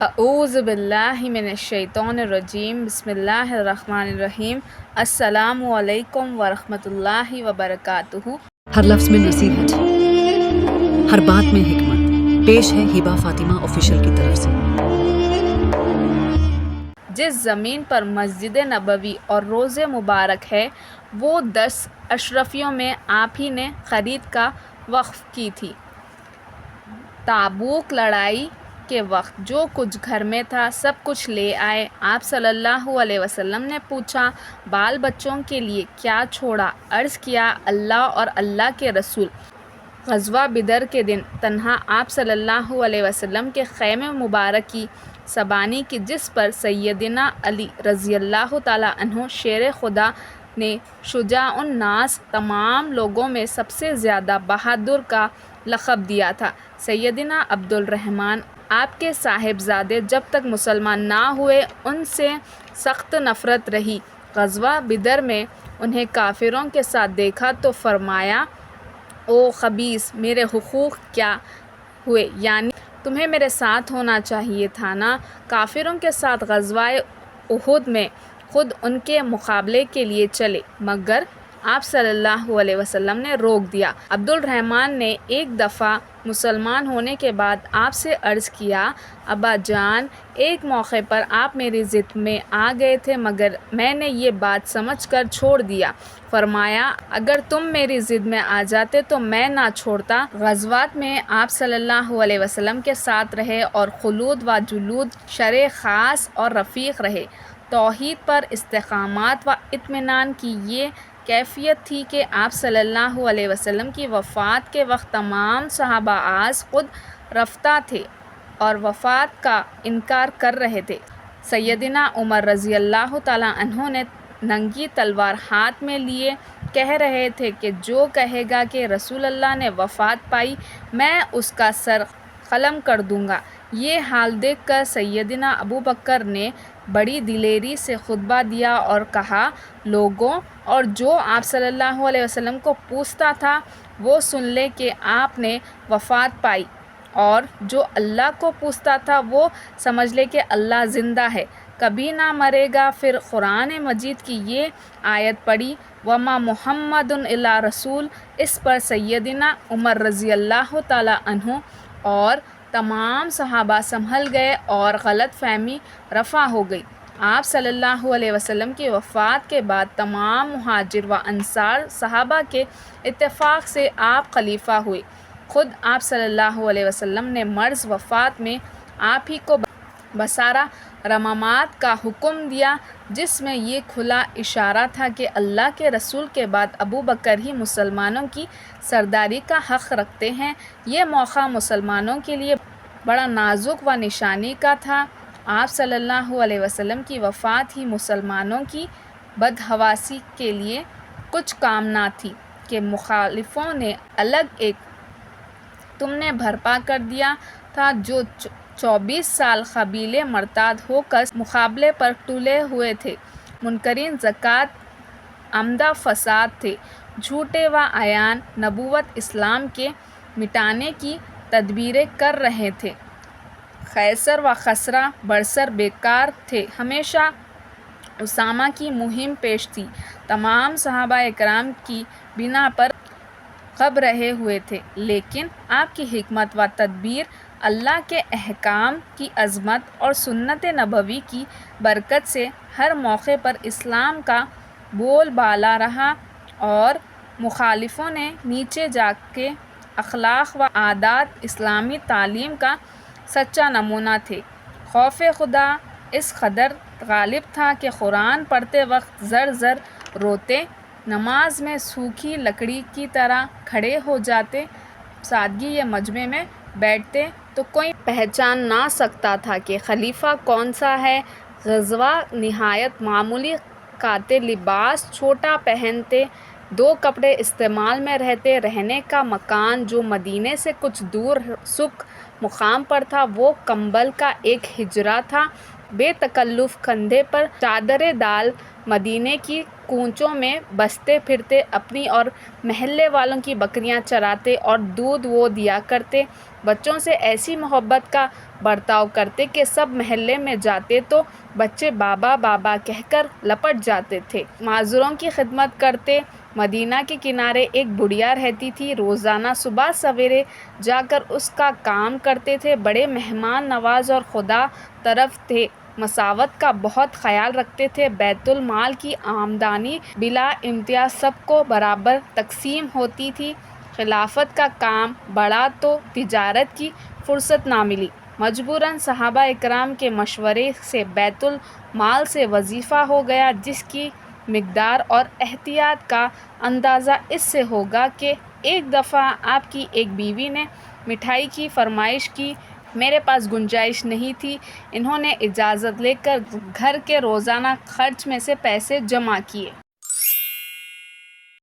اعوذ باللہ من الشیطان الرجیم، بسم اللہ الرحمن الرحیم۔ السلام علیکم ورحمۃ اللہ وبرکاتہ۔ ہر لفظ میں نصیحت، ہر بات میں حکمت۔ پیش ہے ہبہ فاطمہ آفیشیل کی طرف سے۔ جس زمین پر مسجد نبوی اور روض مبارک ہے، وہ 10 اشرفیوں میں آپ ہی نے خرید کا وقف کی تھی۔ تابوک لڑائی کے وقت جو کچھ گھر میں تھا سب کچھ لے آئے۔ آپ صلی اللہ علیہ وسلم نے پوچھا، بال بچوں کے لیے کیا چھوڑا؟ عرض کیا، اللہ اور اللہ کے رسول۔ غزوہ بدر کے دن تنہا آپ صلی اللہ علیہ وسلم کے خیمے مبارک کی سبانی کی، جس پر سیدنا علی رضی اللہ تعالیٰ عنہ شیر خدا نے شجاع الناس، تمام لوگوں میں سب سے زیادہ بہادر کا لقب دیا تھا۔ سیدنا عبد الرحمن آپ کے صاحبزادے جب تک مسلمان نہ ہوئے ان سے سخت نفرت رہی۔ غزوہ بدر میں انہیں کافروں کے ساتھ دیکھا تو فرمایا، او خبیث، میرے حقوق کیا ہوئے؟ یعنی تمہیں میرے ساتھ ہونا چاہیے تھا نا۔ کافروں کے ساتھ غزوہ احد میں خود ان کے مقابلے کے لیے چلے، مگر آپ صلی اللہ علیہ وسلم نے روک دیا۔ عبد الرحمن نے ایک دفعہ مسلمان ہونے کے بعد آپ سے عرض کیا، ابا جان، ایک موقع پر آپ میری ضد میں آ گئے تھے مگر میں نے یہ بات سمجھ کر چھوڑ دیا۔ فرمایا، اگر تم میری ضد میں آ جاتے تو میں نہ چھوڑتا۔ غزوات میں آپ صلی اللہ علیہ وسلم کے ساتھ رہے اور خلود و جلود، شرح خاص اور رفیق رہے۔ توحید پر استقامت و اطمینان کی یہ کیفیت تھی کہ آپ صلی اللہ علیہ وسلم کی وفات کے وقت تمام صحابہ آز خود رفتہ تھے اور وفات کا انکار کر رہے تھے۔ سیدنا عمر رضی اللہ تعالیٰ عنہ نے ننگی تلوار ہاتھ میں لیے کہہ رہے تھے کہ جو کہے گا کہ رسول اللہ نے وفات پائی، میں اس کا سر قلم کر دوں گا۔ یہ حال دیکھ کر سیدنا ابو بکر نے بڑی دلیری سے خطبہ دیا اور کہا، لوگوں، اور جو آپ صلی اللہ علیہ وسلم کو پوچھتا تھا وہ سن لے کہ آپ نے وفات پائی، اور جو اللہ کو پوچھتا تھا وہ سمجھ لے کہ اللہ زندہ ہے، کبھی نہ مرے گا۔ پھر قرآن مجید کی یہ آیت پڑھی، وما محمد الا رسول۔ اس پر سیدنا عمر رضی اللہ تعالیٰ عنہ اور تمام صحابہ سنبھل گئے اور غلط فہمی رفع ہو گئی۔ آپ صلی اللہ علیہ وسلم کی وفات کے بعد تمام مہاجر و انصار صحابہ کے اتفاق سے آپ خلیفہ ہوئے۔ خود آپ صلی اللہ علیہ وسلم نے مرض وفات میں آپ ہی کو بسارہ رمامات کا حکم دیا، جس میں یہ کھلا اشارہ تھا کہ اللہ کے رسول کے بعد ابو بکر ہی مسلمانوں کی سرداری کا حق رکھتے ہیں۔ یہ موقع مسلمانوں کے لیے بڑا نازک و نشانی کا تھا۔ آپ صلی اللہ علیہ وسلم کی وفات ہی مسلمانوں کی بدحواسی کے لیے کچھ کام نہ تھی کہ مخالفوں نے الگ ایک تم نے برپا کر دیا تھا، جو 24 سال قبیلے مرتاد ہو کر مقابلے پر تلے ہوئے تھے۔ منکرین زکوٰۃ عمدہ فساد تھے، جھوٹے و عیان نبوت اسلام کے مٹانے کی تدبیریں کر رہے تھے۔ خیسر و کسریٰ برسر بیکار تھے، ہمیشہ اسامہ کی مہم پیش تھی۔ تمام صحابہ کرام کی بنا پر غب رہے ہوئے تھے، لیکن آپ کی حکمت و تدبیر، اللہ کے احکام کی عظمت اور سنت نبوی کی برکت سے ہر موقع پر اسلام کا بول بالا رہا اور مخالفوں نے نیچے جا کے اخلاق و عادات اسلامی تعلیم کا سچا نمونہ تھے۔ خوف خدا اس قدر غالب تھا کہ قرآن پڑھتے وقت زر زر روتے، نماز میں سوکھی لکڑی کی طرح کھڑے ہو جاتے، سادگی مجمع میں بیٹھتے تو کوئی پہچان نہ سکتا تھا کہ خلیفہ کون سا ہے۔ غزوہ نہایت معمولی قاطع لباس چھوٹا پہنتے، 2 کپڑے استعمال میں رہتے، رہنے کا مکان جو مدینے سے کچھ دور سُک مقام پر تھا وہ کمبل کا ایک حجرہ تھا۔ بے تکلف کندھے پر چادریں ڈال مدینے کی کوچوں میں بستے پھرتے، اپنی اور محلے والوں کی بکریاں چراتے اور دودھ وہ دیا کرتے۔ بچوں سے ایسی محبت کا برتاؤ کرتے کہ سب محلے میں جاتے تو بچے بابا بابا کہہ کر لپٹ جاتے تھے۔ معذوروں کی خدمت کرتے۔ مدینہ کے کنارے ایک بڑھیا رہتی تھی، روزانہ صبح سویرے جا کر اس کا کام کرتے تھے۔ بڑے مہمان نواز اور خدا طرف تھے، مساوات کا بہت خیال رکھتے تھے۔ بیت المال کی آمدنی بلا امتیاز سب کو برابر تقسیم ہوتی تھی۔ خلافت کا کام بڑھا تو تجارت کی فرصت نہ ملی، مجبوراً صحابہ اکرام کے مشورے سے بیت المال سے وظیفہ ہو گیا، جس کی مقدار اور احتیاط کا اندازہ اس سے ہوگا کہ ایک دفعہ آپ کی ایک بیوی نے مٹھائی کی فرمائش کی، میرے پاس گنجائش نہیں تھی، انہوں نے اجازت لے کر گھر کے روزانہ خرچ میں سے پیسے جمع کیے۔